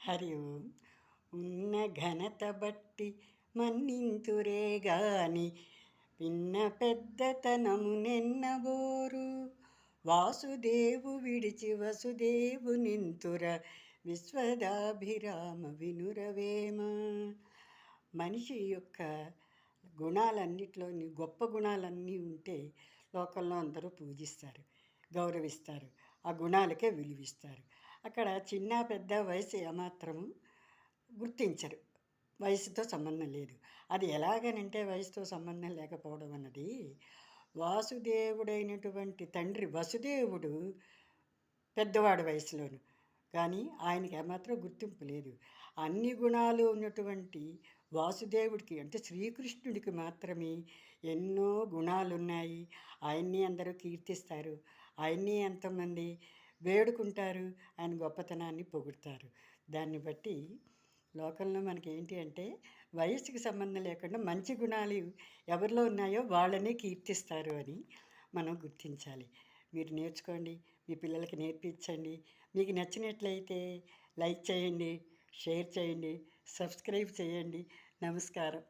హరి ఓం. ఉన్న ఘనత బట్టి మన్నింతురే గాని పిన్న పెద్దతనము నెన్నబోరు. వాసుదేవు విడిచి వసుదేవు నింతుర విశ్వదాభిరామ వినురవేమ. మనిషి యొక్క గుణాలన్నిటిలోని గొప్ప గుణాలన్నీ ఉంటే లోకంలో అందరూ పూజిస్తారు, గౌరవిస్తారు, ఆ గుణాలకే విలువిస్తారు. అక్కడ చిన్న పెద్ద వయసు ఏమాత్రము గుర్తించరు, వయసుతో సంబంధం లేదు. అది ఎలాగనంటే వయసుతో సంబంధం లేకపోవడం అన్నది, వాసుదేవుడైనటువంటి తండ్రి వసుదేవుడు పెద్దవాడు వయసులోను, కానీ ఆయనకి ఏమాత్రం గుర్తింపు లేదు. అన్ని గుణాలు ఉన్నటువంటి వాసుదేవుడికి అంటే శ్రీకృష్ణుడికి మాత్రమే ఎన్నో గుణాలు ఉన్నాయి. ఆయన్ని అందరూ కీర్తిస్తారు, ఆయన్ని ఎంతోమంది వేడుకుంటారు, ఆయన గొప్పతనాన్ని పొగుడతారు. దాన్ని బట్టి లోకంలో మనకి ఏంటి అంటే వయస్సుకి సంబంధం లేకుండా మంచి గుణాలు ఎవరిలో ఉన్నాయో వాళ్ళని కీర్తిస్తారు అని మనం గుర్తించాలి. మీరు నేర్చుకోండి, మీ పిల్లలకి నేర్పించండి. మీకు నచ్చినట్లయితే లైక్ చేయండి, షేర్ చేయండి, సబ్స్క్రైబ్ చేయండి. నమస్కారం.